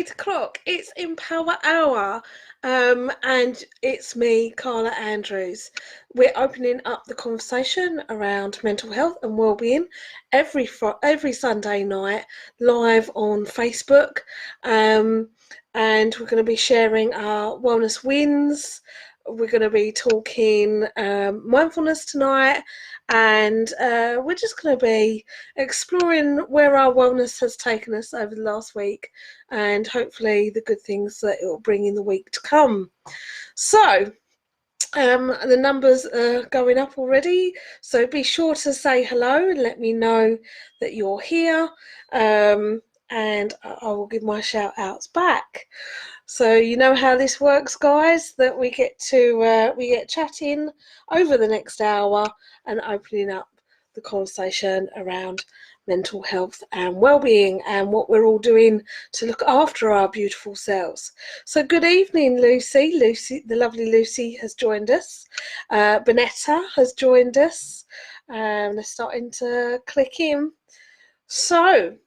8 o'clock. It's Empower Hour, and it's me, Carla Andrews. We're opening up the conversation around mental health and wellbeing every Sunday night live on Facebook, and we're going to be sharing our wellness wins. We're going to be talking mindfulness tonight, and we're just going to be exploring where our wellness has taken us over the last week and hopefully the good things that it will bring in the week to come. So the numbers are going up already, so be sure to say hello and let me know that you're here, and I will give my shout outs back. So you know how this works, guys, that we get chatting over the next hour and opening up the conversation around mental health and well-being and what we're all doing to look after our beautiful selves. So good evening, Lucy. The lovely Lucy has joined us. Bonetta has joined us. They're starting to click in. So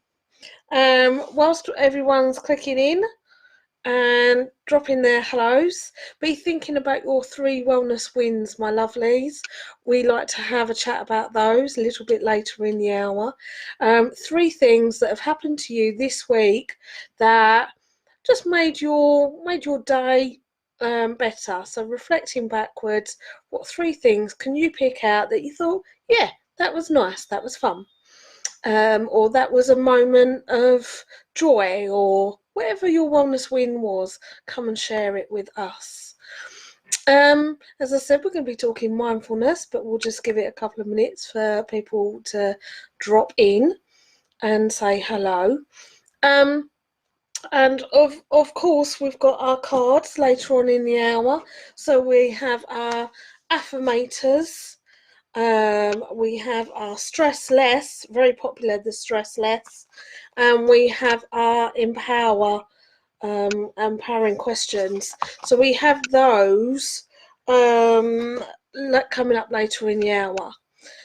whilst everyone's clicking in and dropping their hellos, be thinking about your 3 wellness wins, my lovelies. We like to have a chat about those a little bit later in the hour. 3 things that have happened to you this week that just made your day better. So reflecting backwards, what 3 things can you pick out that you thought, yeah, that was nice, that was fun, or that was a moment of joy, or whatever your wellness win was, come and share it with us. As I said, we're going to be talking mindfulness, but we'll just give it a couple of minutes for people to drop in and say hello. And of course, we've got our cards later on in the hour. So we have our affirmators. We have our stress less, very popular, the stress less, and we have our empowering questions. So we have those coming up later in the hour.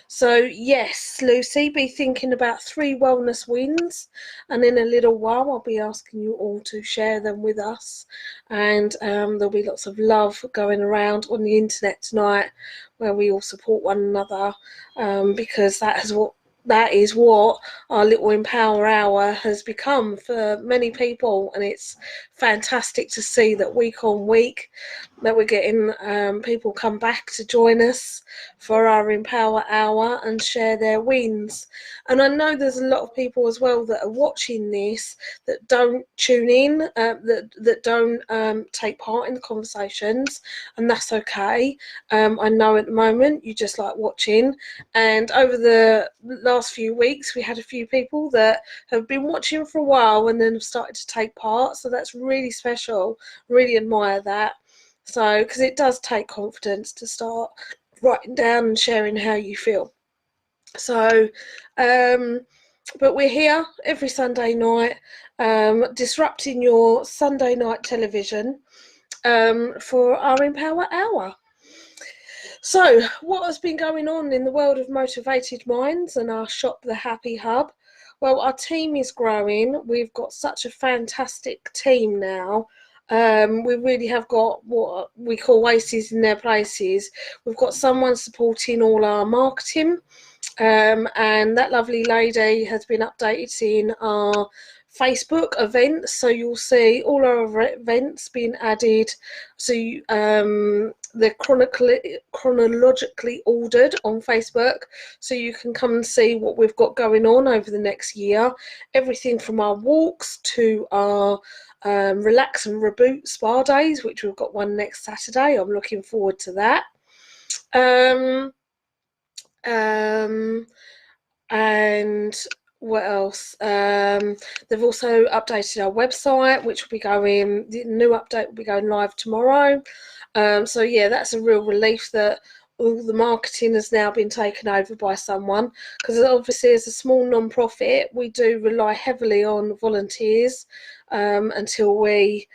So yes, Lucy, be thinking about 3 wellness wins, and in a little while I'll be asking you all to share them with us, and there'll be lots of love going around on the internet tonight where we all support one another, because that is what our little Empower Hour has become for many people, and it's fantastic to see that week on week that we're getting people come back to join us for our Empower Hour and share their wins. And I know there's a lot of people as well that are watching this that don't tune in, that don't take part in the conversations, and that's okay. I know at the moment you just like watching, and over the last few weeks we had a few people that have been watching for a while and then have started to take part, so that's really special. Really admire that. So, because it does take confidence to start writing down and sharing how you feel. So, but we're here every Sunday night, disrupting your Sunday night television, for our Empower Hour. So, what has been going on in the world of Motivated Minds and our Shop the Happy Hub? Well, our team is growing. We've got such a fantastic team now. We really have got what we call aces in their places. We've got someone supporting all our marketing, and that lovely lady has been updated in our Facebook events, so you'll see all our events being added. So they're chronologically ordered on Facebook, so you can come and see what we've got going on over the next year. Everything from our walks to our relax and reboot spa days, which we've got one next Saturday. I'm looking forward to that. And what else? They've also updated our website, which will be going, the new update will be going live tomorrow. So yeah, that's a real relief that all the marketing has now been taken over by someone, because obviously as a small non-profit we do rely heavily on volunteers until we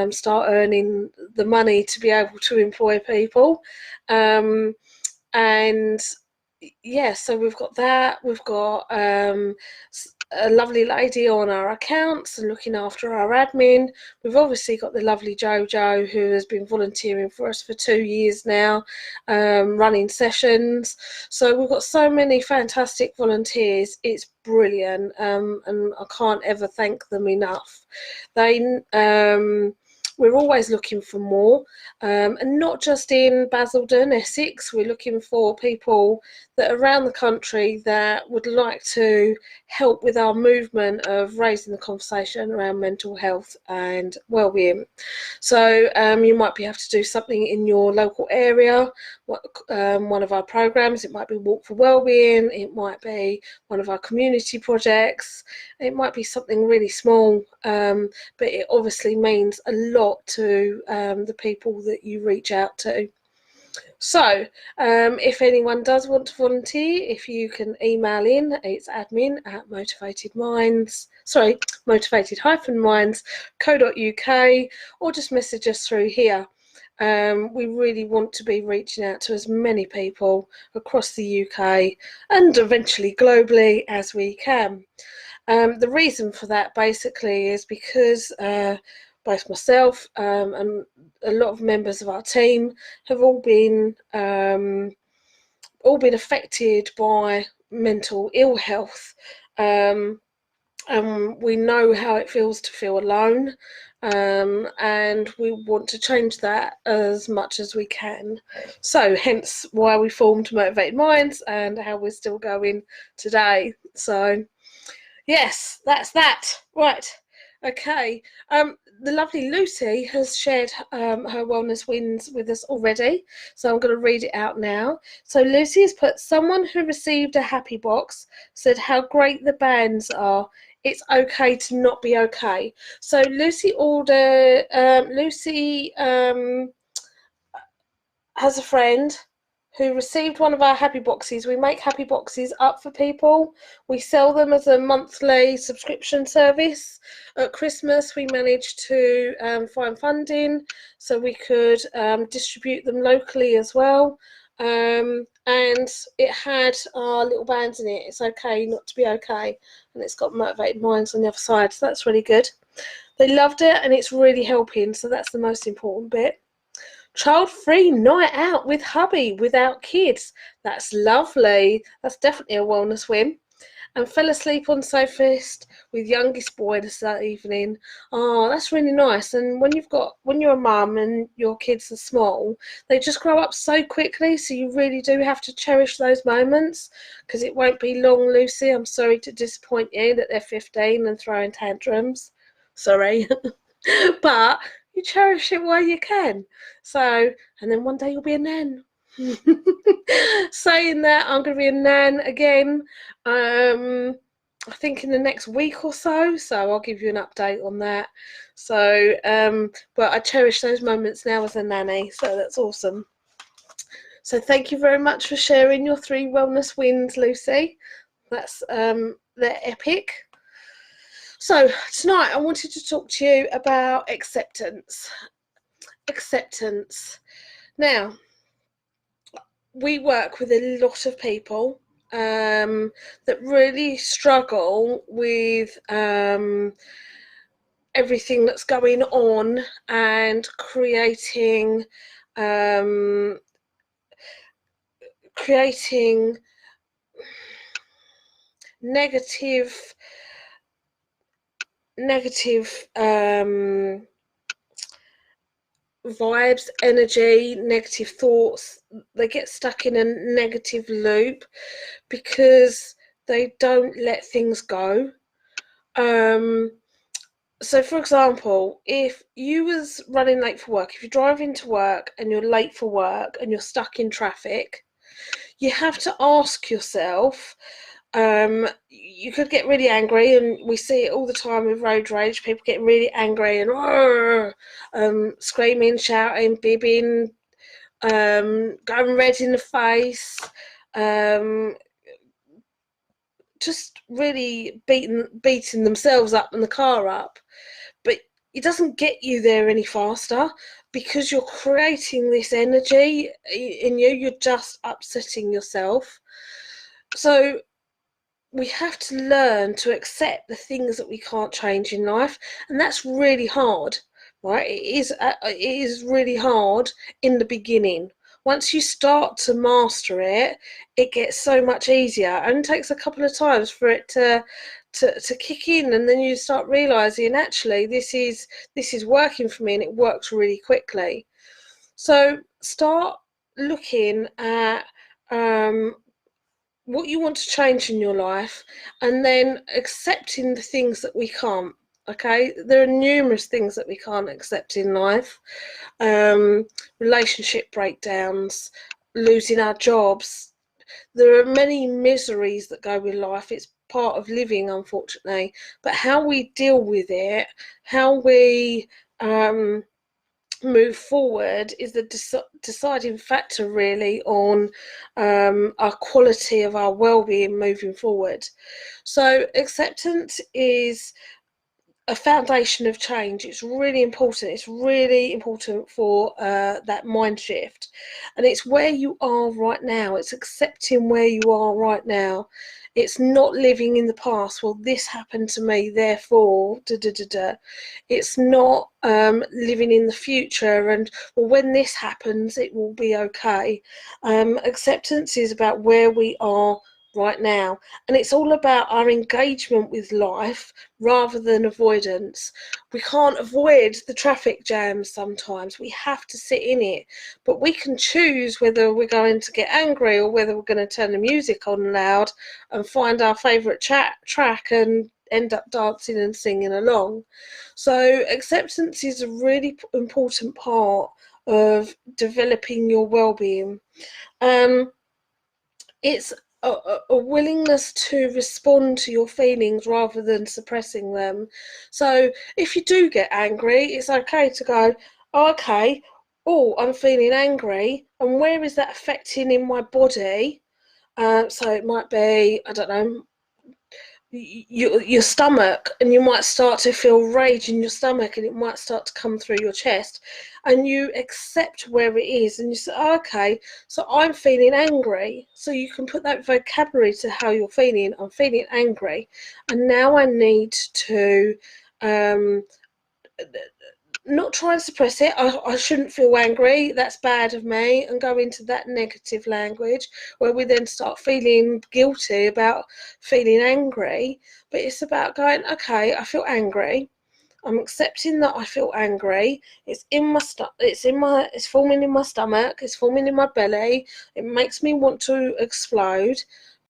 start earning the money to be able to employ people. And yeah, so we've got that. We've got a lovely lady on our accounts and looking after our admin. We've obviously got the lovely Jojo, who has been volunteering for us for 2 years now, running sessions. So we've got so many fantastic volunteers. It's brilliant, and I can't ever thank them enough. We're always looking for more, and not just in Basildon, Essex. We're looking for people that are around the country that would like to help with our movement of raising the conversation around mental health and wellbeing. So you might be able to do something in your local area. One of our programs, it might be Walk for Wellbeing, it might be one of our community projects, it might be something really small, but it obviously means a lot to the people that you reach out to. So if anyone does want to volunteer, if you can email in, it's motivated-minds.co.uk, or just message us through here. We really want to be reaching out to as many people across the UK and eventually globally as we can. The reason for that basically is because both myself and a lot of members of our team have all been affected by mental ill health, and we know how it feels to feel alone, and we want to change that as much as we can. So hence why we formed Motivated Minds and how we're still going today. So yes, that's that. Right. Okay. The lovely Lucy has shared her wellness wins with us already, so I'm going to read it out now. So Lucy has put, someone who received a happy box said how great the bands are. It's okay to not be okay. So Lucy has a friend who received one of our happy boxes. We make happy boxes up for people. We sell them as a monthly subscription service. At Christmas, we managed to find funding so we could distribute them locally as well. And it had our little bands in it. It's okay not to be okay. And it's got Motivated Minds on the other side. So that's really good. They loved it and it's really helping. So that's the most important bit. Child-free night out with hubby without kids. That's lovely. That's definitely a wellness win. And fell asleep on sofa with youngest boy this evening. Oh, that's really nice. And when you're a mum and your kids are small, they just grow up so quickly. So you really do have to cherish those moments, because it won't be long, Lucy. I'm sorry to disappoint you that they're 15 and throwing tantrums. Sorry. But you cherish it while you can. So, and then one day you'll be a nan. Saying that, I'm going to be a nan again, I think in the next week or so. So I'll give you an update on that. So, but I cherish those moments now as a nanny. So that's awesome. So thank you very much for sharing your 3 wellness wins, Lucy. That's they're epic. So tonight I wanted to talk to you about acceptance. Acceptance. Now, we work with a lot of people that really struggle with everything that's going on and creating negative vibes, energy, negative thoughts. They get stuck in a negative loop because they don't let things go. So for example, if you was running late for work, if you're driving to work and you're late for work and you're stuck in traffic, you have to ask yourself, you could get really angry, and we see it all the time with road rage. People get really angry and screaming, shouting, bibbing, going red in the face, just really beating themselves up and the car up. But it doesn't get you there any faster, because you're creating this energy in you. You're just upsetting yourself. So we have to learn to accept the things that we can't change in life, and that's really hard, right? It is really hard in the beginning. Once you start to master it, it gets so much easier, and it takes a couple of times for it to kick in, and then you start realizing actually this is working for me, and it works really quickly. So start looking at um, what you want to change in your life, and then accepting the things that we can't. Okay, there are numerous things that we can't accept in life. um, Relationship breakdowns, losing our jobs. There are many miseries that go with life. It's part of living, unfortunately. But how we deal with it, how we um, move forward, is the deciding factor really on our quality of our well-being moving forward. So acceptance is a foundation of change. It's really important. It's really important for that mind shift, and it's where you are right now. It's accepting where you are right now. It's not living in the past. Well, this happened to me, therefore da da da da. It's not living in the future and, well, when this happens it will be okay. Acceptance is about where we are right now, and it's all about our engagement with life rather than avoidance. We can't avoid the traffic jams sometimes. We have to sit in it, but we can choose whether we're going to get angry or whether we're going to turn the music on loud and find our favourite track and end up dancing and singing along. So acceptance is a really important part of developing your well-being. Um, it's a willingness to respond to your feelings rather than suppressing them. So if you do get angry, it's okay to go, oh, okay, oh, I'm feeling angry, and where is that affecting in my body? So it might be, I don't know, your stomach, and you might start to feel rage in your stomach, and it might start to come through your chest, and you accept where it is, and you say, oh, okay, so I'm feeling angry. So you can put that vocabulary to how you're feeling. I'm feeling angry, and now I need to um, not try and suppress it. I shouldn't feel angry. That's bad of me, and go into that negative language where we then start feeling guilty about feeling angry. But it's about going, okay, I feel angry. I'm accepting that I feel angry. It's in my it's forming in my stomach. It's forming in my belly. It makes me want to explode.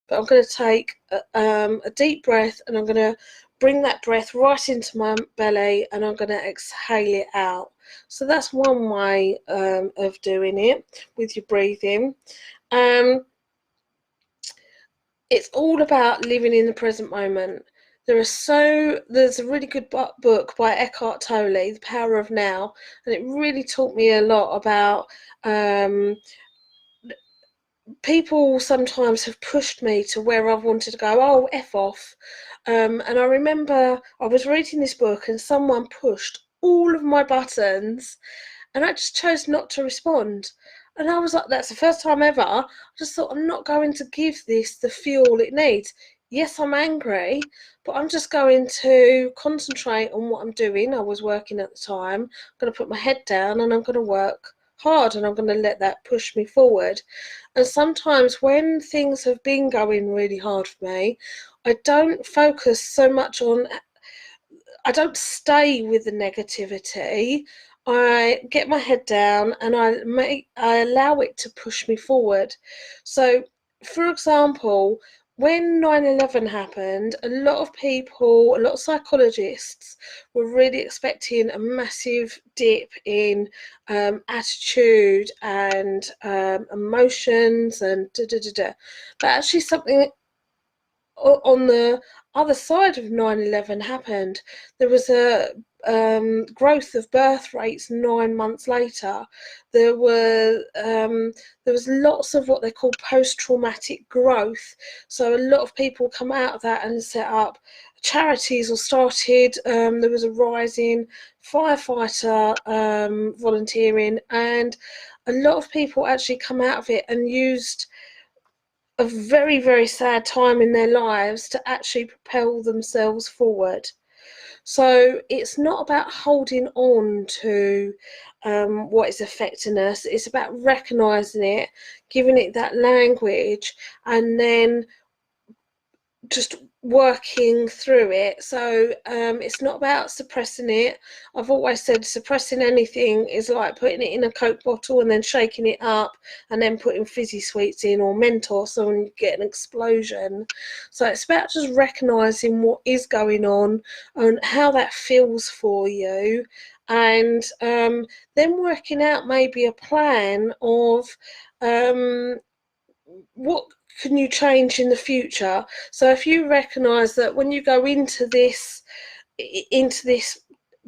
But I'm going to take a deep breath, and I'm going to bring that breath right into my belly, and I'm going to exhale it out. So that's one way of doing it with your breathing. Um, it's all about living in the present moment. There's a really good book by Eckhart Tolle, The Power of Now, and it really taught me a lot about people sometimes have pushed me to where I've wanted to go, oh, F off. And I remember I was reading this book and someone pushed all of my buttons, and I just chose not to respond. And I was like, that's the first time ever. I just thought, I'm not going to give this the fuel it needs. Yes, I'm angry, but I'm just going to concentrate on what I'm doing. I was working at the time. I'm going to put my head down and I'm going to work hard, and I'm going to let that push me forward. And sometimes when things have been going really hard for me, I don't focus so much on, I don't stay with the negativity. I get my head down and I allow it to push me forward. So, for example, when 9/11 happened, a lot of people, a lot of psychologists were really expecting a massive dip in attitude and emotions and da da da da. But actually, something on the other side of 9/11 happened. There was a growth of birth rates 9 months later. There was lots of what they call post-traumatic growth. So a lot of people come out of that and set up charities or started. There was a rise in firefighter volunteering, and a lot of people actually come out of it and used a very, very sad time in their lives to actually propel themselves forward. So it's not about holding on to what is affecting us. It's about recognizing it, giving it that language, and then just working through it. So it's not about suppressing it. I've always said suppressing anything is like putting it in a Coke bottle and then shaking it up and then putting fizzy sweets in or Mentos and you get an explosion. So it's about just recognizing what is going on and how that feels for you, and then working out maybe a plan of what can you change in the future. So if you recognize that when you go into this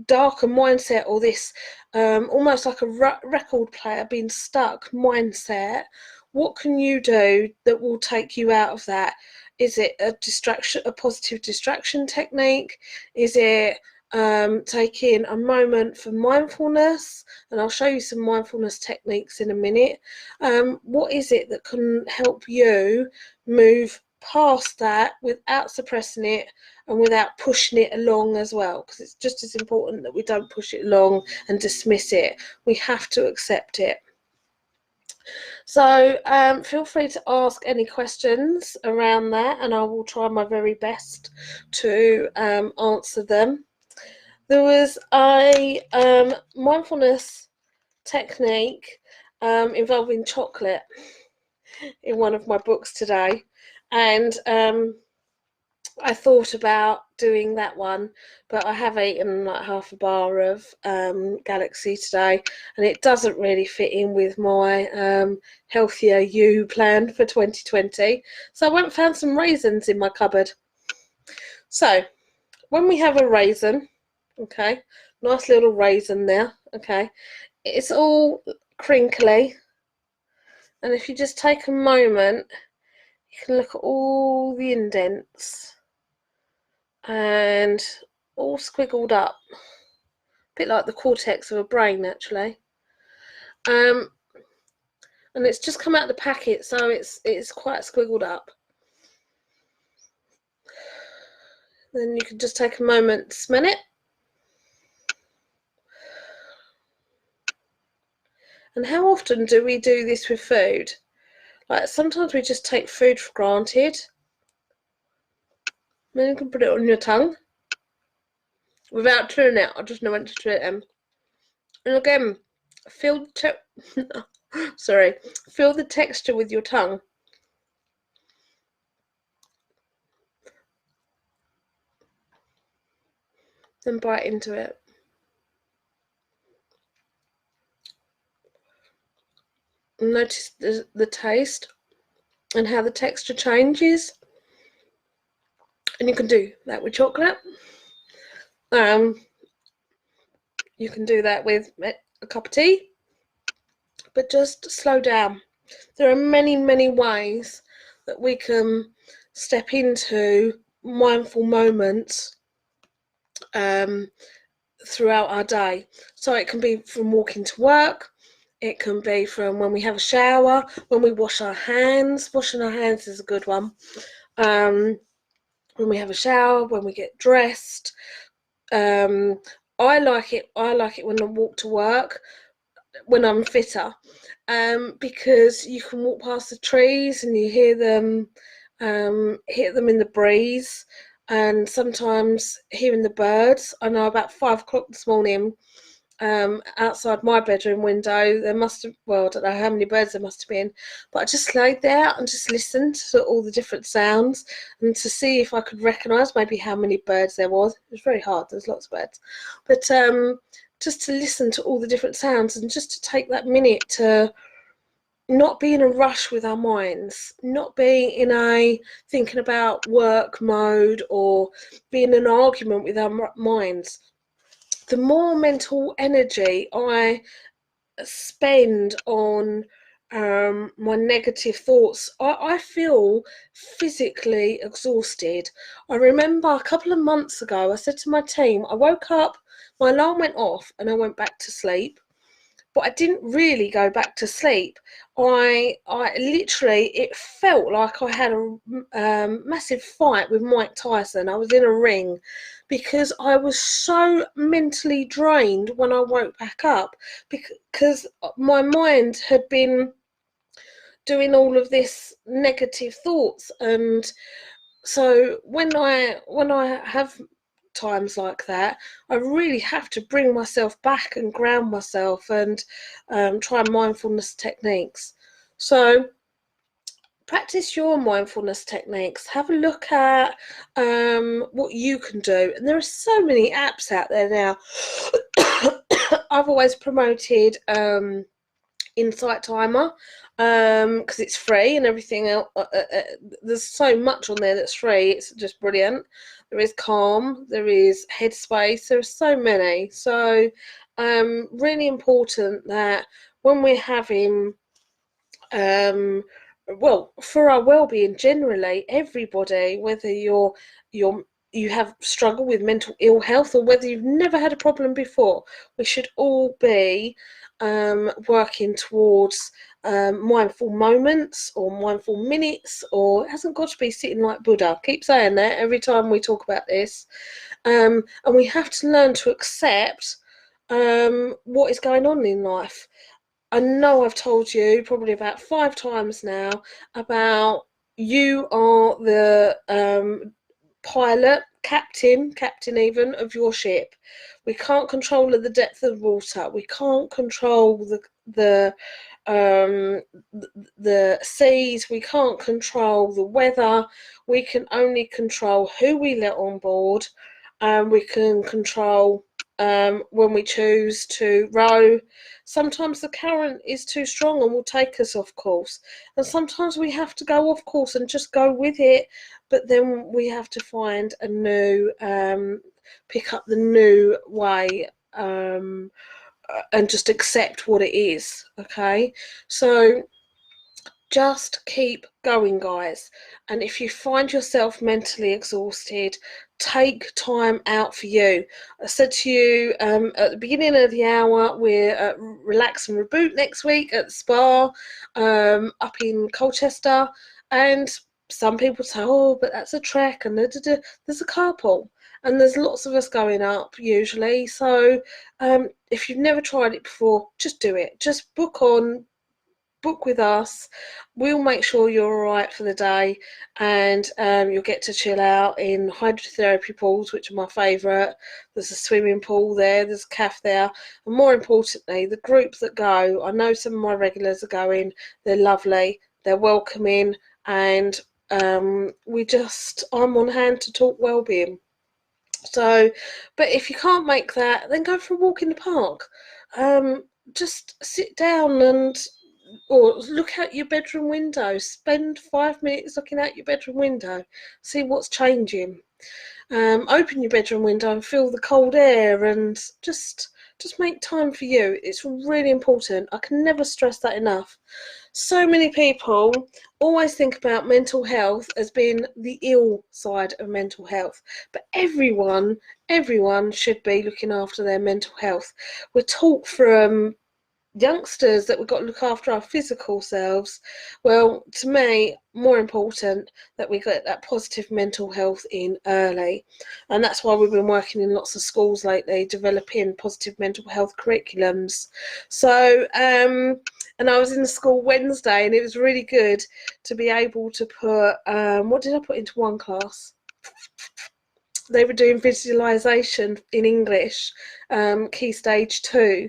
darker mindset, or this almost like a record player being stuck mindset, what can you do that will take you out of that? Is it a positive distraction technique? Is it taking a moment for mindfulness? And I'll show you some mindfulness techniques in a minute. What is it that can help you move past that without suppressing it and without pushing it along as well? Because it's just as important that we don't push it along and dismiss it. We have to accept it. So feel free to ask any questions around that, and I will try my very best to answer them. There was a mindfulness technique involving chocolate in one of my books today, and I thought about doing that one, but I have eaten like half a bar of Galaxy today, and it doesn't really fit in with my healthier you plan for 2020. So I went and found some raisins in my cupboard. So when we have a raisin, okay, nice little raisin there, okay, it's all crinkly, and if you just take a moment, you can look at all the indents and all squiggled up, a bit like the cortex of a brain actually. And it's just come out of the packet, so it's quite squiggled up. Then you can just take a moment to smell it. And how often do we do this with food? Like sometimes we just take food for granted. Then you can put it on your tongue without chewing it. I just know when to chew it in. And again, feel the texture with your tongue. Then bite into it. Notice the taste and how the texture changes. And you can do that with chocolate. You can do that with a cup of tea, but just slow down. There are many, many ways that we can step into mindful moments throughout our day. So it can be from walking to work, it can be from when we have a shower, when we wash our hands. Washing our hands is a good one. When we have a shower, when we get dressed. I like it when I walk to work, when I'm fitter, because you can walk past the trees and you hear them in the breeze, and sometimes hearing the birds. I know about 5 o'clock this morning, outside my bedroom window, there must have, well, I don't know how many birds there must have been, but I just laid there and just listened to all the different sounds and to see if I could recognise maybe how many birds there was. It was very hard, there's lots of birds, but just to listen to all the different sounds and just to take that minute to not be in a rush with our minds, not be in a thinking about work mode or be in an argument with our minds. The more mental energy I spend on my negative thoughts, I feel physically exhausted. I remember a couple of months ago, I said to my team, I woke up, my alarm went off and I went back to sleep. but I didn't really go back to sleep. I literally, it felt like I had a massive fight with Mike Tyson. I was in a ring because I was so mentally drained when I woke back up, because my mind had been doing all of this negative thoughts. And so when I have times like that, I really have to bring myself back and ground myself, and try mindfulness techniques. So practice your mindfulness techniques. Have a look at what you can do. And there are so many apps out there now. I've always promoted Insight Timer, because it's free, and everything else, there's so much on there that's free. It's just brilliant. There is Calm, there is Headspace, there are so many. So really important that when we're having well, for our well-being generally, everybody, whether you have struggled with mental ill health, or whether you've never had a problem before, we should all be working towards mindful moments or mindful minutes. Or it hasn't got to be sitting like Buddha. I keep saying that every time we talk about this. And we have to learn to accept what is going on in life. I know I've told you probably about 5 times now about you are the pilot, captain even of your ship. We can't control the depth of the water. We can't control the seas. We can't control the weather. We can only control who we let on board, and we can control when we choose to row. Sometimes the current is too strong and will take us off course, and sometimes we have to go off course and just go with it, but then we have to find a new pick up the new way, and just accept what it is. Okay, so just keep going, guys. And if you find yourself mentally exhausted, take time out for you. I said to you at the beginning of the hour, we're at Relax and Reboot next week at the spa up in Colchester. And some people say, oh, but that's a trek, and there's a carpool. And there's lots of us going up usually. So if you've never tried it before, just do it. Just book with us. We'll make sure you're all right for the day, and you'll get to chill out in hydrotherapy pools, which are my favourite. There's a swimming pool there, there's a cafe there, and more importantly, the group that go, I know some of my regulars are going, they're lovely, they're welcoming, and I'm on hand to talk wellbeing. So, but if you can't make that, then go for a walk in the park. Just sit down or look out your bedroom window. Spend 5 minutes looking out your bedroom window. See what's changing. Open your bedroom window and feel the cold air, and just make time for you. It's really important. I can never stress that enough. So many people always think about mental health as being the ill side of mental health, but everyone should be looking after their mental health. We're taught from youngsters that we've got to look after our physical selves. Well, to me, more important that we get that positive mental health in early, and that's why we've been working in lots of schools lately, developing positive mental health curriculums. So and I was in the school Wednesday, and it was really good to be able to put what did I put into one class? They were doing visualization in English, Key Stage 2,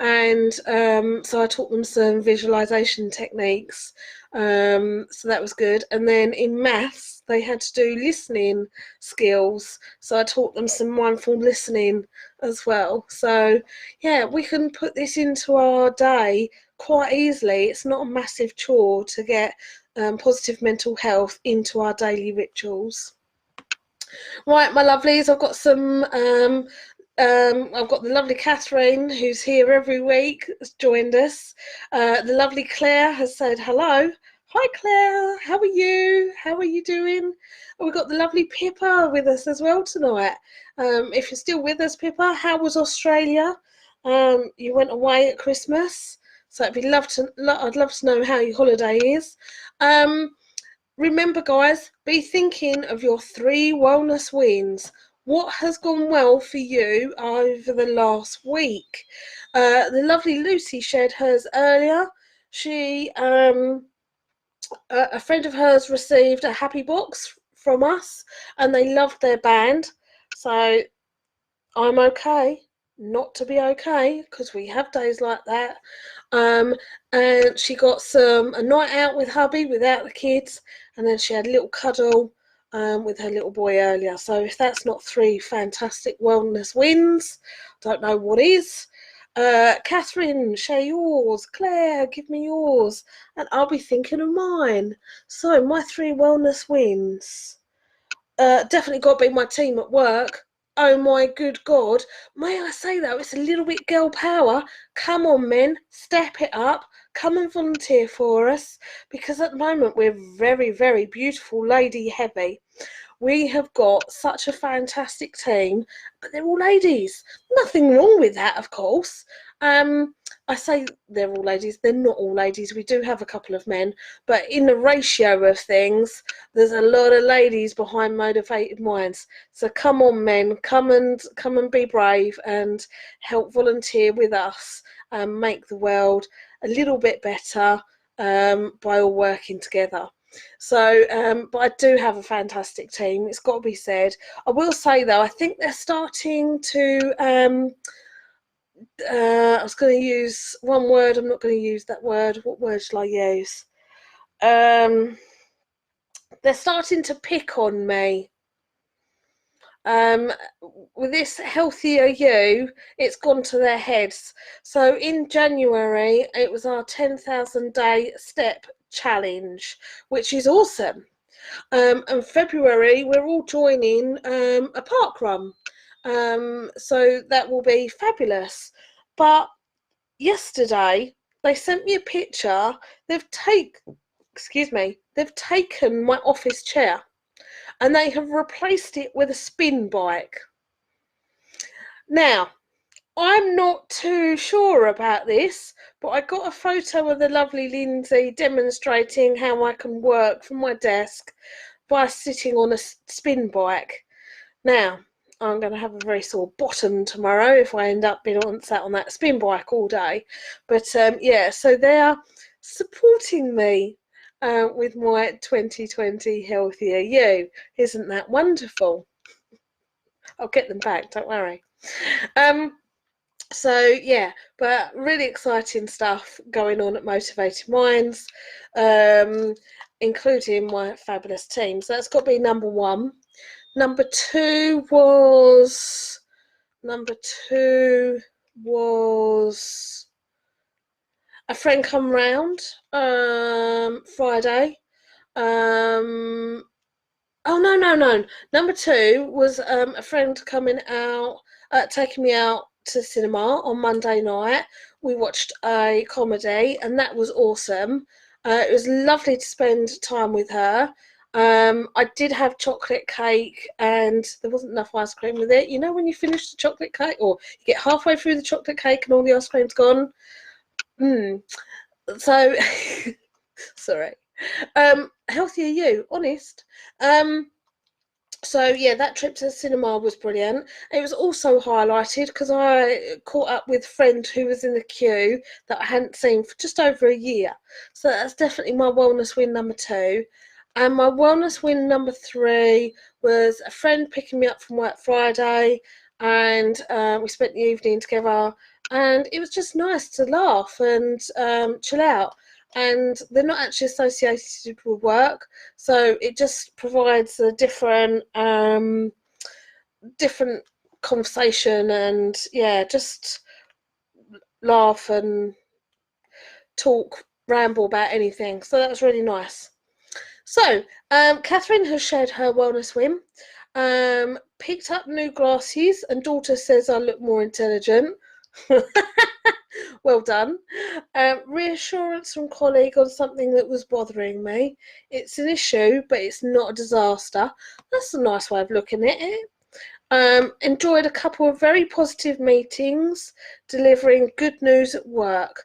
and so I taught them some visualization techniques, so that was good. And then in maths they had to do listening skills, so I taught them some mindful listening as well. So yeah, we can put this into our day quite easily. It's not a massive chore to get positive mental health into our daily rituals. Right, my lovelies, I've got I've got the lovely Catherine, who's here every week, has joined us. The lovely Claire has said hello. Hi Claire, how are you? How are you doing? And we've got the lovely Pippa with us as well tonight. If you're still with us, Pippa, how was Australia? You went away at Christmas, so I'd love to know how your holiday is. Remember, guys, be thinking of your 3 wellness wins. What has gone well for you over the last week? The lovely Lucy shared hers earlier. She, a friend of hers received a happy box from us, and they loved their band. So I'm okay not to be okay, because we have days like that. And she got a night out with hubby without the kids, and then she had a little cuddle with her little boy earlier. So if that's not 3 fantastic wellness wins, don't know what is. Catherine, share yours. Claire, give me yours, and I'll be thinking of mine. So my 3 wellness wins. Definitely got to be my team at work. Oh my good God. May I say though, it's a little bit girl power. Come on, men, step it up. Come and volunteer for us, because at the moment we're very, very beautiful lady heavy. We have got such a fantastic team, but they're all ladies. Nothing wrong with that, of course. I say they're all ladies. They're not all ladies. We do have a couple of men, but in the ratio of things, there's a lot of ladies behind Motivated Minds. So come on, men, come and be brave and help volunteer with us and make the world a little bit better by all working together. So, but I do have a fantastic team. It's got to be said. I will say though, I think they're starting to. I was going to use one word. I'm not going to use that word. What word shall I use? They're starting to pick on me. With this healthier you, it's gone to their heads. So in January, it was our 10,000 day step challenge, which is awesome. And February, we're all joining a park run. So that will be fabulous. But yesterday, they sent me a picture. They've taken my office chair, and they have replaced it with a spin bike. Now, I'm not too sure about this, but I got a photo of the lovely Lindsay demonstrating how I can work from my desk by sitting on a spin bike. Now, I'm going to have a very sore bottom tomorrow if I end up being sat on that spin bike all day. But yeah, so they are supporting me with my 2020 Healthier You. Isn't that wonderful? I'll get them back, don't worry. So yeah, but really exciting stuff going on at Motivated Minds, including my fabulous team. So that's got to be number 1. Number two was a friend come round Friday. Oh no. Number 2 was a friend coming out, taking me out to the cinema on Monday night. We watched a comedy, and that was awesome. It was lovely to spend time with her. I did have chocolate cake, and there wasn't enough ice cream with it. You know when you finish the chocolate cake, or you get halfway through the chocolate cake and all the ice cream's gone? So, sorry. Healthier you, honest. So yeah, that trip to the cinema was brilliant. It was also highlighted because I caught up with a friend who was in the queue that I hadn't seen for just over a year. So that's definitely my wellness win number 2. And my wellness win number 3 was a friend picking me up from work Friday, and we spent the evening together, and it was just nice to laugh and chill out. And they're not actually associated with work, so it just provides a different conversation, and yeah, just laugh and talk, ramble about anything. So that was really nice. So Catherine has shared her wellness win. Picked up new glasses, and daughter says I look more intelligent. Well done. Reassurance from colleague on something that was bothering me. It's an issue, but it's not a disaster. That's a nice way of looking at it. Enjoyed a couple of very positive meetings, delivering good news at work.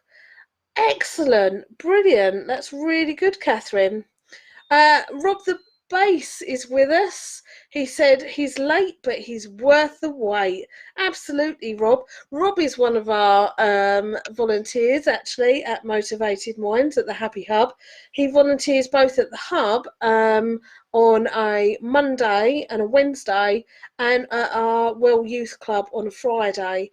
Excellent, brilliant. That's really good, Catherine. Rob the Bass is with us. He said he's late, but he's worth the wait. Absolutely, Rob. Rob is one of our volunteers, actually, at Motivated Minds at the Happy Hub. He volunteers both at the Hub on a Monday and a Wednesday, and at our Well Youth Club on a Friday,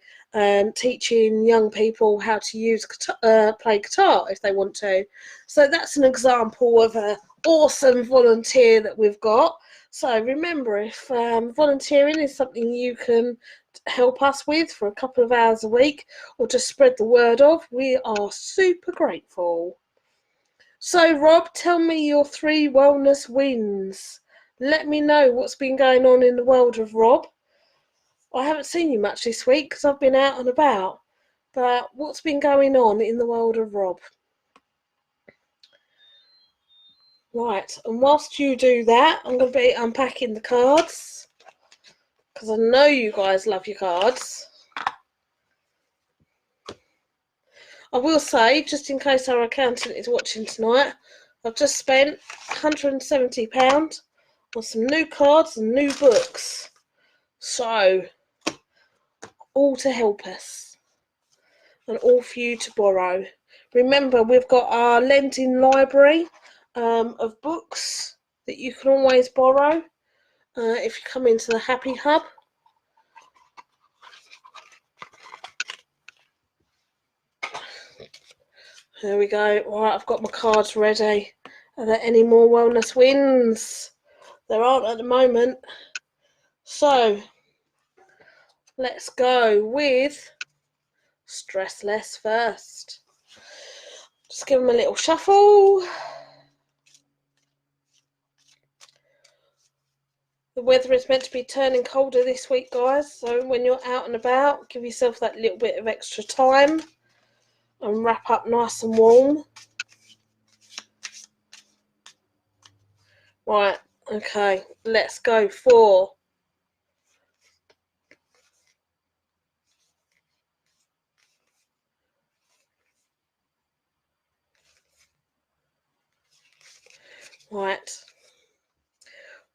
teaching young people how to play guitar if they want to. So that's an example of a awesome volunteer that we've got. So remember, if volunteering is something you can help us with for a couple of hours a week, or just spread the word of, we are super grateful. So Rob, tell me your 3 wellness wins. Let me know what's been going on in the world of Rob. I haven't seen you much this week because I've been out and about, but what's been going on in the world of Rob? Right, and whilst you do that, I'm going to be unpacking the cards, because I know you guys love your cards. I will say, just in case our accountant is watching tonight, I've just spent £170 on some new cards and new books. So, all to help us, and all for you to borrow. Remember, we've got our lending library of books that you can always borrow if you come into the Happy Hub. There we go. Right, I've got my cards ready. Are there any more wellness wins? There aren't at the moment. So, let's go with stress less first. Just give them a little shuffle. The weather is meant to be turning colder this week, guys. So when you're out and about, give yourself that little bit of extra time and wrap up nice and warm. Right, okay, let's go for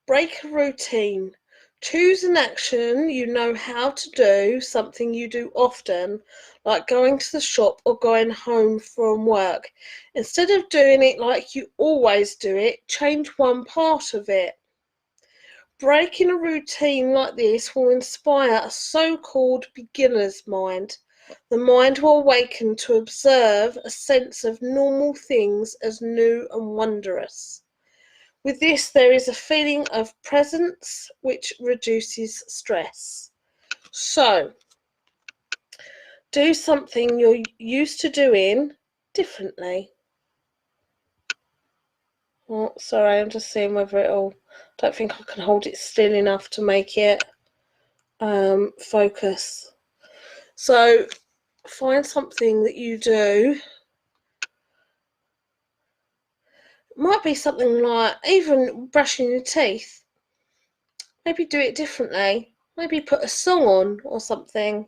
break a routine. Choose an action you know how to do, something you do often, like going to the shop or going home from work. Instead of doing it like you always do it, change one part of it. Breaking a routine like this will inspire a so-called beginner's mind. The mind will awaken to observe a sense of normal things as new and wondrous. With this, there is a feeling of presence which reduces stress. So, do something you're used to doing differently. Oh, sorry, I'm just seeing whether it'll... don't think I can hold it still enough to make it focus. So, find something that you do. It might be something like even brushing your teeth. Maybe do it differently. Maybe put a song on or something.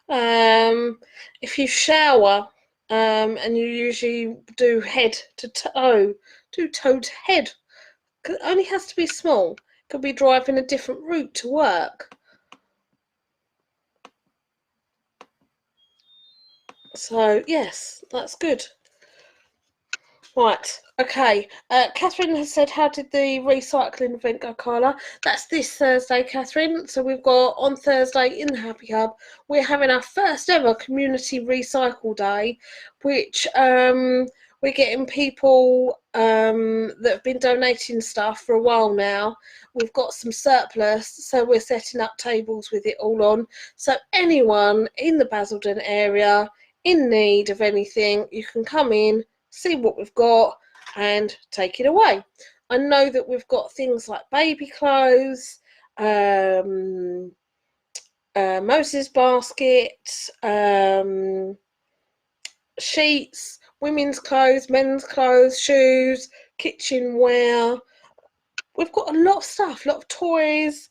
If you shower and you usually do head to toe, do toe to head. It only has to be small. Could be driving a different route to work. So yes, that's good. Right, okay. Catherine has said, how did the recycling event go, Carla? That's this Thursday, Catherine. So we've got on Thursday in the Happy Hub, we're having our first ever community recycle day, which we're getting people that have been donating stuff for a while now. We've got some surplus, so we're setting up tables with it all on. So anyone in the Basildon area in need of anything, you can come in, see what we've got and take it away. I know that we've got things like baby clothes, Moses basket, sheets, women's clothes, men's clothes, shoes, kitchenware. We've got a lot of stuff, a lot of toys.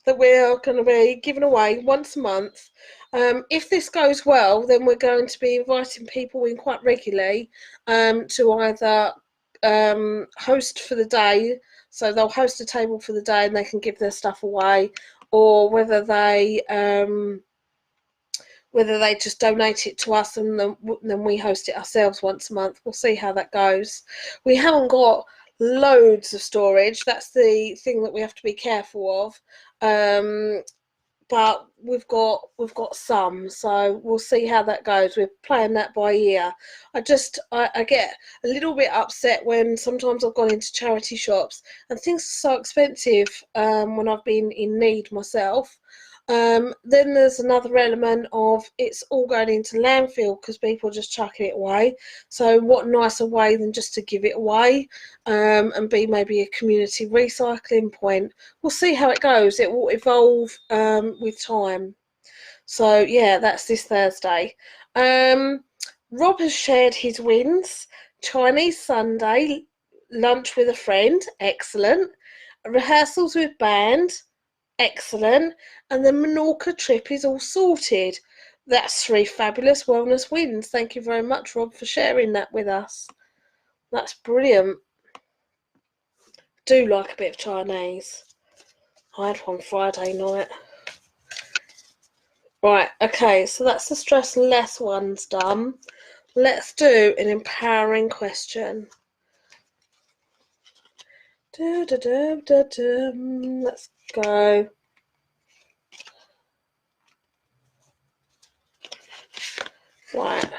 that we're going to be giving away once a month. If this goes well, then we're going to be inviting people in quite regularly to either host for the day, so they'll host a table for the day and they can give their stuff away, or whether they just donate it to us and then we host it ourselves once a month. We'll see how that goes. We haven't got loads of storage. That's the thing that we have to be careful of. But we've got some, so we'll see how that goes. We're playing that by ear. I get a little bit upset when sometimes I've gone into charity shops and things are so expensive when I've been in need myself. Then there's another element of it's all going into landfill because people are just chucking it away. So what nicer way than just to give it away and be maybe a community recycling point. We'll see how it goes. It will evolve with time. So yeah, that's this Thursday. Rob has shared his wins. Chinese Sunday, lunch with a friend, excellent. Rehearsals with band, excellent. And the Menorca trip is all sorted. That's 3 fabulous wellness wins. Thank you very much, Rob, for sharing that with us. That's brilliant. Do like a bit of Chinese. I had one Friday night. Right, okay, so that's the stress less ones done. Let's do an empowering question. Let's go. Right.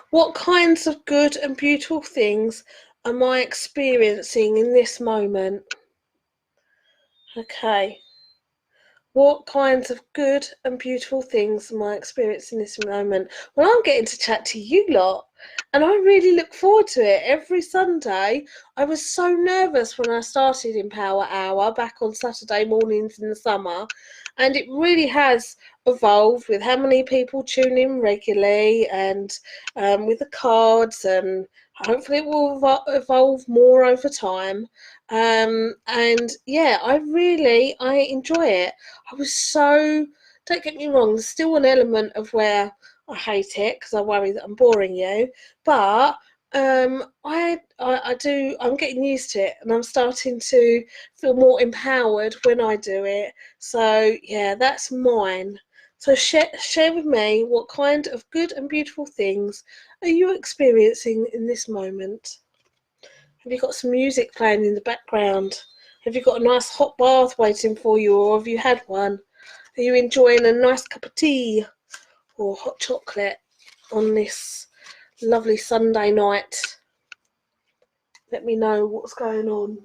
What kinds of good and beautiful things am I experiencing in this moment? Okay. What kinds of good and beautiful things am I experiencing in this moment? Well, I'm getting to chat to you lot, and I really look forward to it. Every Sunday, I was so nervous when I started in Power Hour back on Saturday mornings in the summer, and it really has evolved with how many people tune in regularly and with the cards, and hopefully it will evolve more over time. And yeah, I enjoy it. Don't get me wrong, there's still an element of where I hate it because I worry that I'm boring you, but I'm getting used to it and I'm starting to feel more empowered when I do it. So yeah, that's mine. So share with me, what kind of good and beautiful things are you experiencing in this moment? Have you got some music playing in the background? Have you got a nice hot bath waiting for you, or have you had one? Are you enjoying a nice cup of tea or hot chocolate on this lovely Sunday night? Let me know what's going on.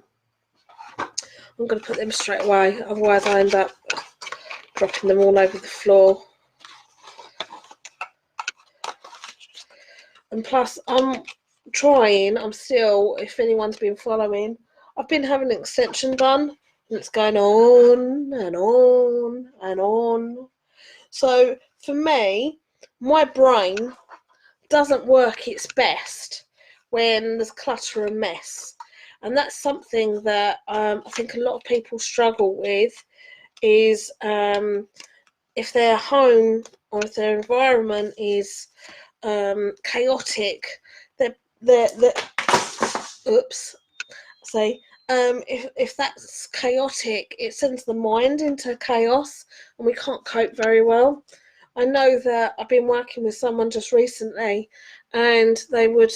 I'm going to put them straight away, otherwise I end up dropping them all over the floor. And plus, I'm still, if anyone's been following, I've been having an extension done, and it's going on and on and on. So for me, my brain doesn't work its best when there's clutter and mess. And that's something that I think a lot of people struggle with, is if their home or if their environment is chaotic, if that's chaotic, it sends the mind into chaos and we can't cope very well. I know that I've been working with someone just recently, and they would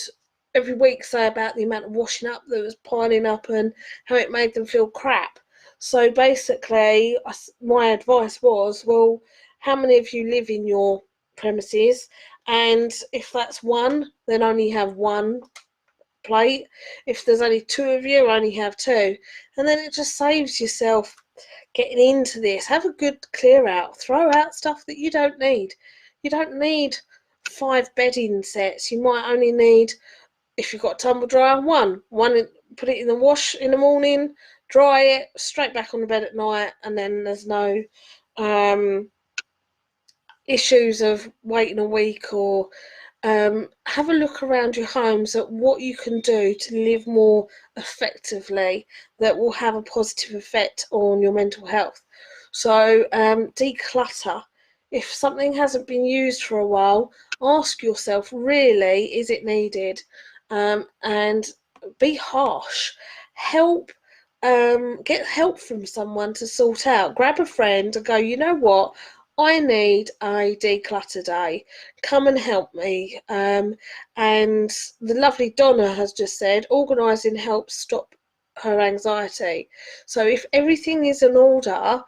every week say about the amount of washing up that was piling up and how it made them feel crap. So basically, my advice was, well, how many of you live in your premises? And if that's one, then only have one plate. If there's only 2 of you, only have 2. And then it just saves yourself getting into this. Have a good clear out. Throw out stuff that you don't need. You don't need 5 bedding sets. You might only need, if you've got a tumble dryer, one. Put it in the wash in the morning, dry it, straight back on the bed at night, and then there's no issues of waiting a week. Or have a look around your homes at what you can do to live more effectively that will have a positive effect on your mental health. So declutter. If something hasn't been used for a while, ask yourself, really, is it needed? And be harsh. Help, get help from someone to sort out. Grab a friend and go, you know what? I need a declutter day. Come and help me. And the lovely Donna has just said, organising helps stop her anxiety. So if everything is in order,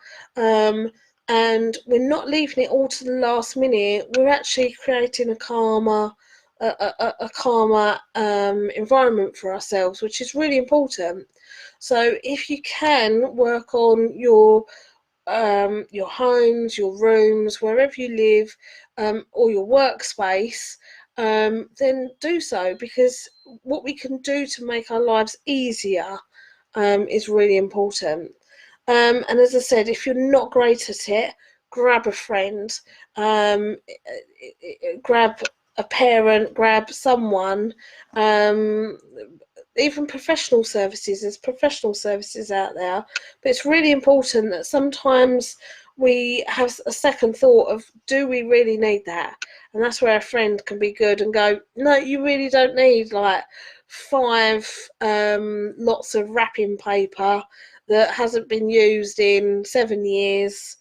and we're not leaving it all to the last minute, we're actually creating a calmer environment for ourselves, which is really important. So if you can work on your homes, your rooms, wherever you live, or your workspace, then do so, because what we can do to make our lives easier is really important. And as I said, if you're not great at it, grab a friend, um, grab a parent, grab someone, um, even professional services. There's professional services out there, but it's really important that sometimes we have a second thought of, do we really need that? And that's where a friend can be good and go, no, you really don't need like 5 lots of wrapping paper that hasn't been used in 7 years.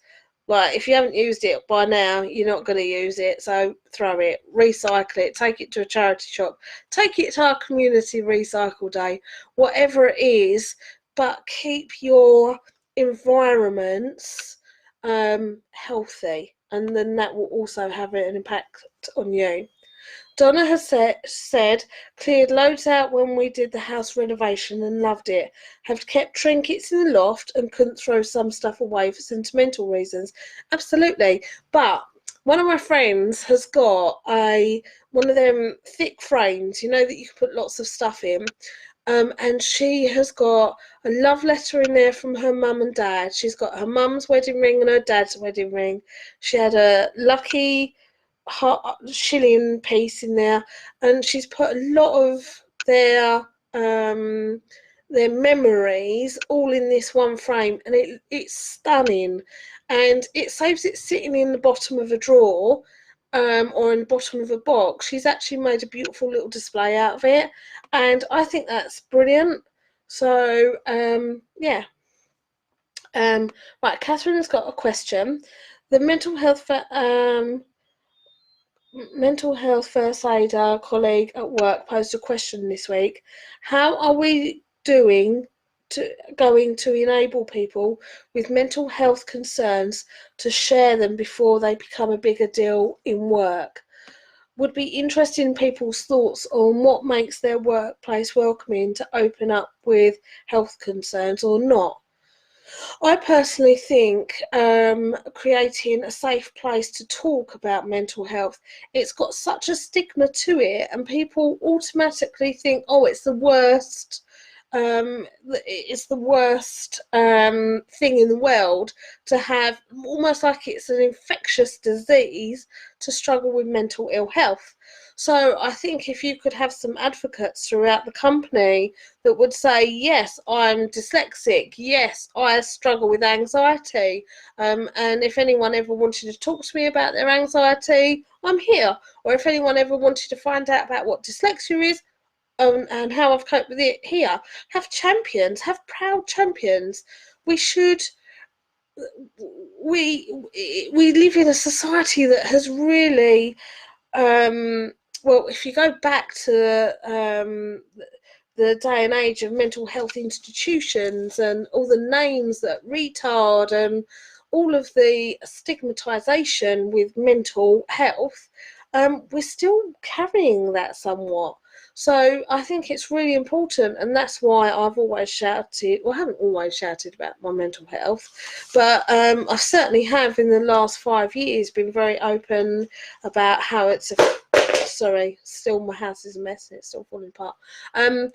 Like, if you haven't used it by now, you're not going to use it, so throw it, recycle it, take it to a charity shop, take it to our community recycle day, whatever it is, but keep your environments healthy, and then that will also have an impact on you. Donna has said, cleared loads out when we did the house renovation and loved it. Have kept trinkets in the loft and couldn't throw some stuff away for sentimental reasons. Absolutely. But one of my friends has got one of them thick frames, you know, that you can put lots of stuff in. And she has got a love letter in there from her mum and dad. She's got her mum's wedding ring and her dad's wedding ring. She had a lucky shilling piece in there, and she's put a lot of their memories all in this one frame, and it's stunning, and it saves it sitting in the bottom of a drawer, or in the bottom of a box. She's actually made a beautiful little display out of it, and I think that's brilliant. So yeah. Right, Catherine has got a question. The mental health first aider colleague at work posed a question this week. How are we going to enable people with mental health concerns to share them before they become a bigger deal in work? Would be interested in people's thoughts on what makes their workplace welcoming to open up with health concerns or not. I personally think creating a safe place to talk about mental health, it's got such a stigma to it, and people automatically think, oh, it's the worst. It's the worst thing in the world to have, almost like it's an infectious disease to struggle with mental ill health. So I think if you could have some advocates throughout the company that would say, yes, I'm dyslexic, yes, I struggle with anxiety, and if anyone ever wanted to talk to me about their anxiety, I'm here. Or if anyone ever wanted to find out about what dyslexia is, and how I've coped with it, here. Have champions, have proud champions. We should, we live in a society that has really, well, if you go back to the day and age of mental health institutions and all the names that retard and all of the stigmatisation with mental health, we're still carrying that somewhat. So I think it's really important, and that's why I've always shouted, well, I haven't always shouted about my mental health, but I certainly have in the last 5 years been very open about how it's, sorry, still my house is a mess and it's still falling apart. I'm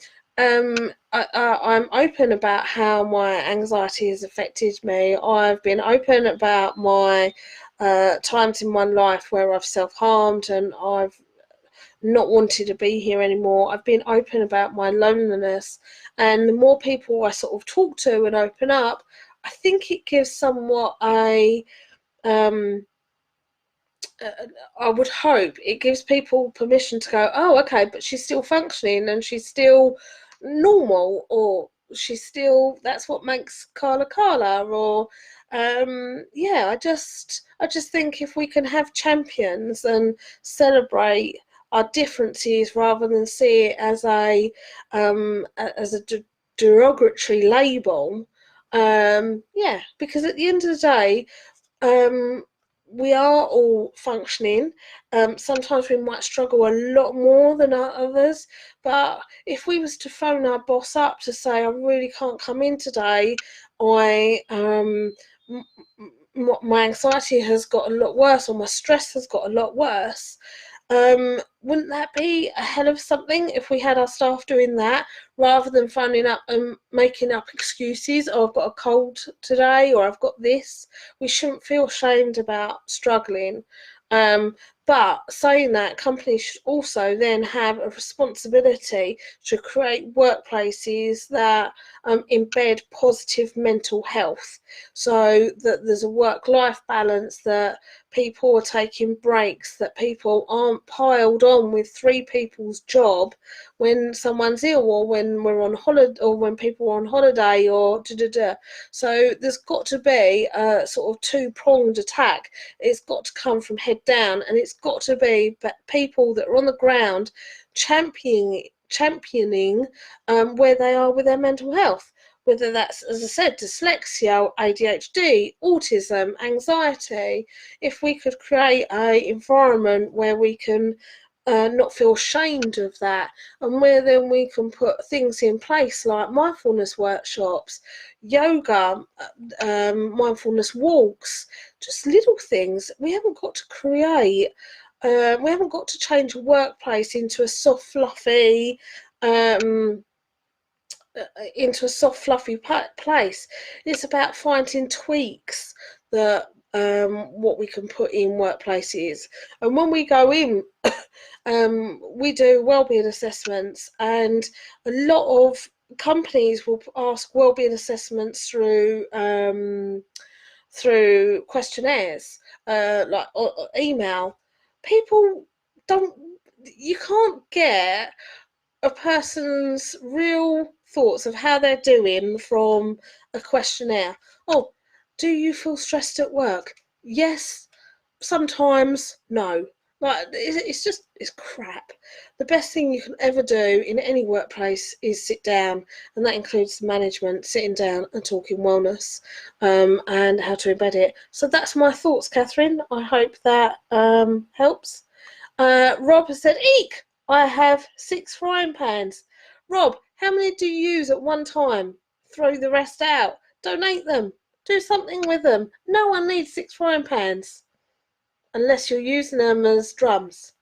open about how my anxiety has affected me. I've been open about my times in my life where I've self-harmed and I've not wanted to be here anymore. I've been open about my loneliness, and the more people I sort of talk to and open up, I think it gives somewhat a I would hope it gives people permission to go, oh, okay, but she's still functioning and she's still normal, or she's still, that's what makes Carla Carla, or yeah, I just think if we can have champions and celebrate our differences rather than see it as a derogatory label, yeah, because at the end of the day, um, we are all functioning. Sometimes we might struggle a lot more than others, but if we was to phone our boss up to say, I really can't come in today, I my anxiety has got a lot worse, or my stress has got a lot worse, wouldn't that be a hell of something if we had our staff doing that, rather than phoning up and making up excuses? Oh, I've got a cold today, or I've got this. We shouldn't feel shamed about struggling. Um, but saying that, companies should also then have a responsibility to create workplaces that embed positive mental health, so that there's a work-life balance, that people are taking breaks, that people aren't piled on with three people's job when someone's ill, or when we're on holiday, or when people are on holiday, or da da da. So there's got to be a sort of two-pronged attack. It's got to come from head down, and it's got to be people that are on the ground championing where they are with their mental health, whether that's, as I said, dyslexia, ADHD, autism, anxiety. If we could create an environment where we can not feel ashamed of that, and where then we can put things in place like mindfulness workshops, yoga, mindfulness walks, just little things. We haven't got to create, we haven't got to change a workplace um, into a soft, fluffy place. It's about finding tweaks that what we can put in workplaces. And when we go in, we do wellbeing assessments, and a lot of companies will ask wellbeing assessments through questionnaires, like or email. People don't. You can't get a person's real thoughts of how they're doing from a questionnaire. Oh, do you feel stressed at work? Yes, sometimes, no. Like, it's crap. The best thing you can ever do in any workplace is sit down, and that includes management sitting down and talking wellness, and how to embed it. So that's my thoughts, Catherine. I hope that helps. Rob has said, eek, I have 6 frying pans. Rob, how many do you use at one time? Throw the rest out. Donate them. Do something with them. No one needs 6 frying pans unless you're using them as drums.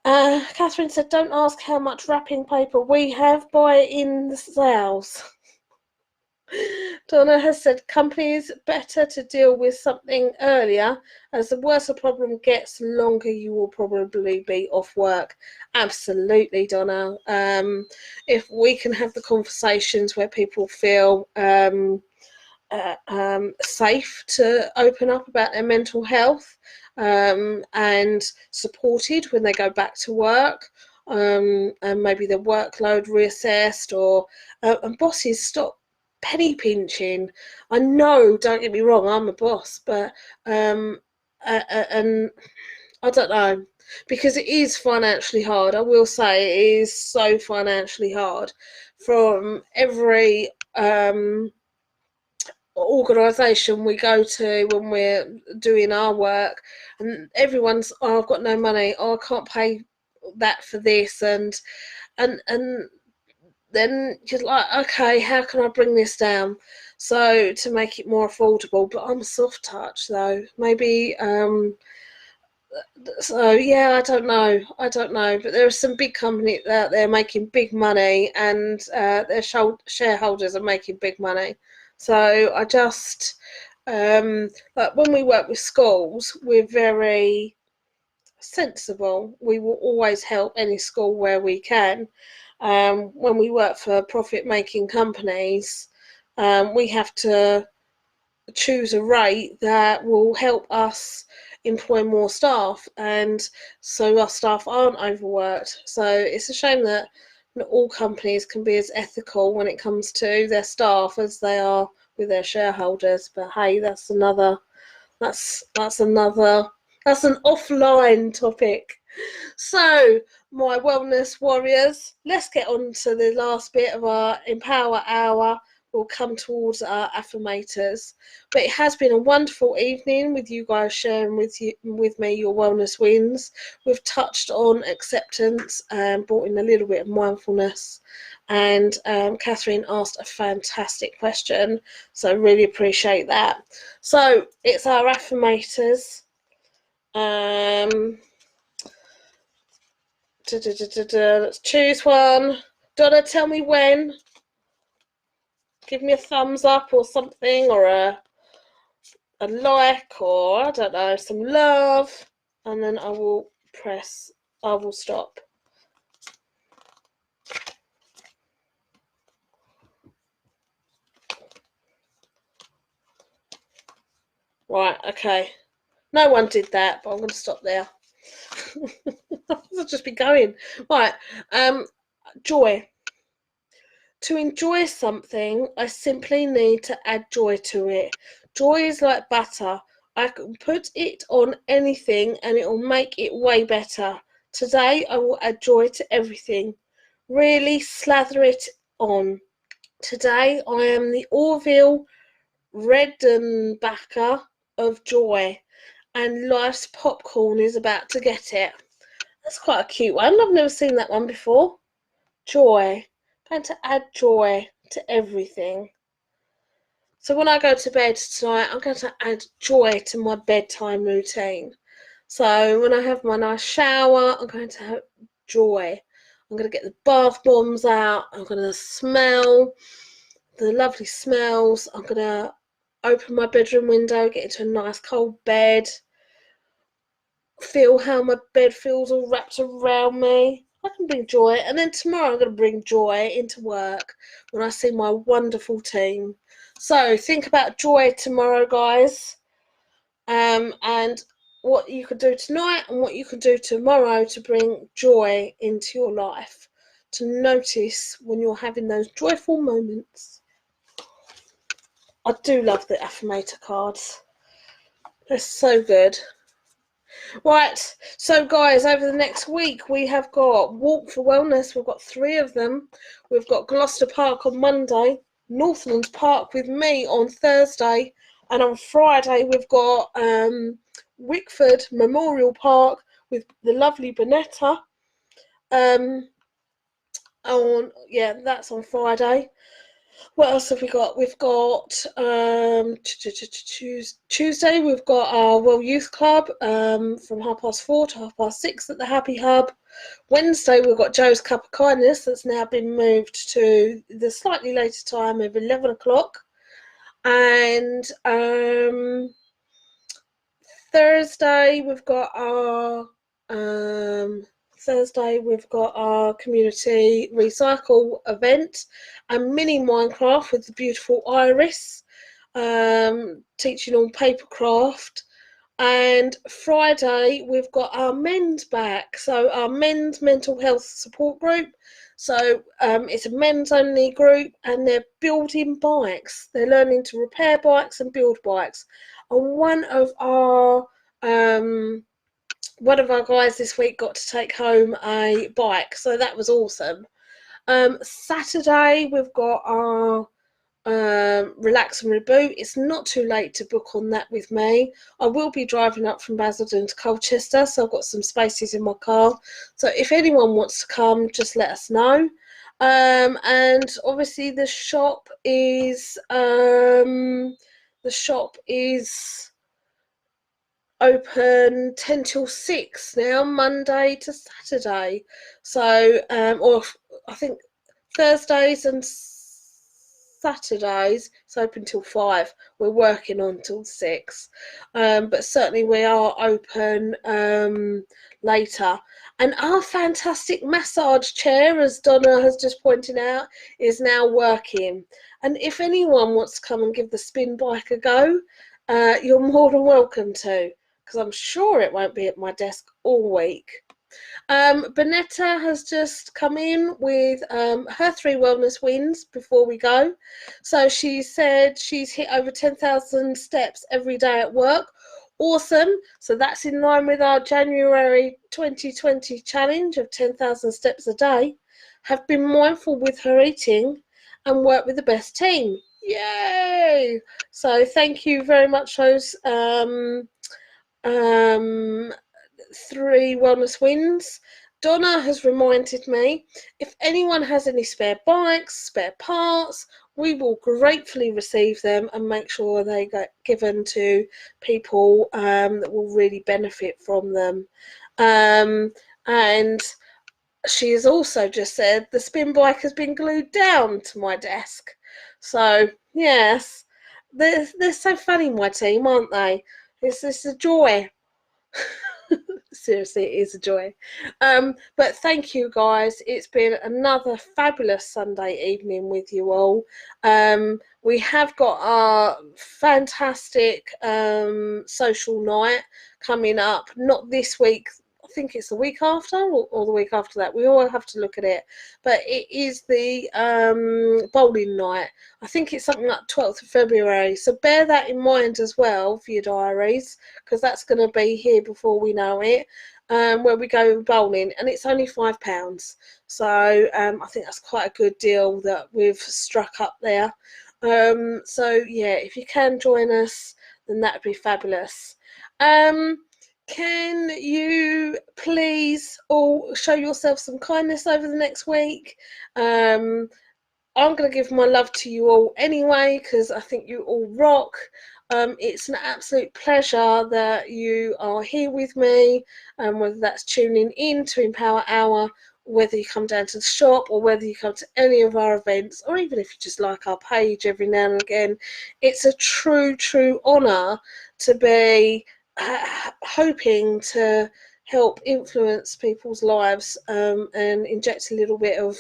Catherine said, don't ask how much wrapping paper we have, buy it in the sales. Donna has said, companies better to deal with something earlier, as the worse the problem gets, the longer you will probably be off work. Absolutely, Donna. If we can have the conversations where people feel safe to open up about their mental health, and supported when they go back to work, and maybe their workload reassessed, or and bosses stop penny pinching. I know, don't get me wrong, I'm a boss, but and I don't know, because it is financially hard. I will say it is so financially hard from every organisation we go to when we're doing our work, and everyone's, oh, I've got no money, oh, I can't pay that for this, and then you're like, okay, how can I bring this down so to make it more affordable? But I'm a soft touch though, maybe. So yeah, I don't know, but there are some big companies out there making big money, and their shareholders are making big money. So I just, like when we work with schools, we're very sensible. We will always help any school where we can. When we work for profit-making companies, We have to choose a rate that will help us employ more staff, and so our staff aren't overworked. So it's a shame that not all companies can be as ethical when it comes to their staff as they are with their shareholders. But hey, that's an offline topic. So, my wellness warriors, let's get on to the last bit of our Empower Hour. We'll come towards our affirmators. But it has been a wonderful evening with you guys sharing with me your wellness wins. We've touched on acceptance and brought in a little bit of mindfulness. And Catherine asked a fantastic question, so I really appreciate that. So it's our affirmators. Let's choose one. Donna, tell me when. Give me a thumbs up or something, or a like, or I don't know, some love, and then I will stop. Right, okay. No one did that, but I'm going to stop there. I'll just be going. Right, joy. To enjoy something, I simply need to add joy to it. Joy is like butter. I can put it on anything and it will make it way better. Today, I will add joy to everything. Really slather it on. Today, I am the Orville Redenbacher of joy, and life's popcorn is about to get it. That's quite a cute one. I've never seen that one before. Joy. I'm going to add joy to everything. So when I go to bed tonight, I'm going to add joy to my bedtime routine. So when I have my nice shower, I'm going to have joy. I'm going to get the bath bombs out. I'm going to smell the lovely smells. I'm going to open my bedroom window, get into a nice cold bed, feel how my bed feels all wrapped around me. I can bring joy. And then tomorrow I'm going to bring joy into work when I see my wonderful team. So think about joy tomorrow, guys, and what you could do tonight and what you could do tomorrow to bring joy into your life, to notice when you're having those joyful moments. I do love the affirmator cards. They're so good. Right, so guys, over the next week we have got Walk for Wellness. We've got 3 of them. We've got Gloucester Park on Monday, Northlands Park with me on Thursday, and on Friday we've got Wickford Memorial Park with the lovely Bonetta. That's on Friday. What else have we got? We've got Tuesday, we've got our Well Youth Club from 4:30 to 6:30 at the Happy Hub. Wednesday, we've got Joe's Cup of Kindness that's now been moved to the slightly later time of 11 o'clock. And Thursday, we've got our community recycle event and mini Minecraft with the beautiful Iris, teaching on papercraft. And Friday we've got our men's back, so our men's mental health support group. So it's a men's only group, and they're building bikes. They're learning to repair bikes and build bikes. And one of our guys this week got to take home a bike, so that was awesome. Saturday we've got our Relax and Reboot. It's not too late to book on that with me. I will be driving up from Basildon to Colchester, so I've got some spaces in my car. So if anyone wants to come, just let us know. And obviously the shop is open 10 till 6 now, Monday to Saturday. So or I think Thursdays and Saturdays it's open till 5. We're working on till 6, but certainly we are open later. And our fantastic massage chair, as Donna has just pointed out, is now working. And if anyone wants to come and give the spin bike a go, you're more than welcome to, because I'm sure it won't be at my desk all week. Bonetta has just come in with her 3 wellness wins before we go. So she said she's hit over 10,000 steps every day at work. Awesome. So that's in line with our January 2020 challenge of 10,000 steps a day. Have been mindful with her eating and work with the best team. Yay! So thank you very much, those 3 wellness wins. Donna has reminded me, if anyone has any spare bikes, spare parts, we will gratefully receive them and make sure they get given to people that will really benefit from them. And she has also just said the spin bike has been glued down to my desk. So yes, they're so funny, my team, aren't they? It's a joy. Seriously, it is a joy. But thank you, guys. It's been another fabulous Sunday evening with you all. We have got our fantastic social night coming up, not this week. I think it's the week after or the week after that. We all have to look at it. But it is the bowling night. I think it's something like 12th of February. So bear that in mind as well for your diaries, because that's going to be here before we know it, where we go bowling. And it's only £5. So I think that's quite a good deal that we've struck up there. So yeah, if you can join us, then that would be fabulous. Can you please all show yourself some kindness over the next week? I'm going to give my love to you all anyway, because I think you all rock. It's an absolute pleasure that you are here with me, whether that's tuning in to Empower Hour, whether you come down to the shop or whether you come to any of our events, or even if you just like our page every now and again. It's a true honour to be hoping to help influence people's lives and inject a little bit of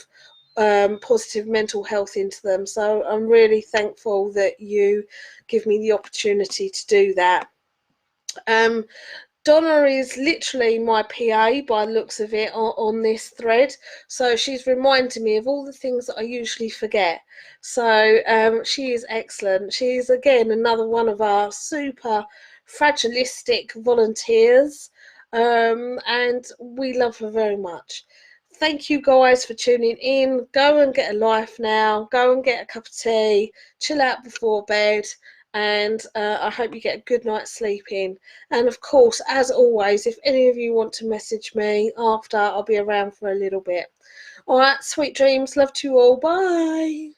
positive mental health into them. So I'm really thankful that you give me the opportunity to do that. Donna is literally my PA by the looks of it on this thread. So she's reminding me of all the things that I usually forget. So she is excellent. She is, again, another one of our super fragilistic volunteers. And we love her very much. Thank you guys for tuning in. Go and get a life now. Go and get a cup of tea. Chill out before bed. And I hope you get a good night's sleep in. And of course, as always, if any of you want to message me after, I'll be around for a little bit. All right, sweet dreams. Love to you all. Bye.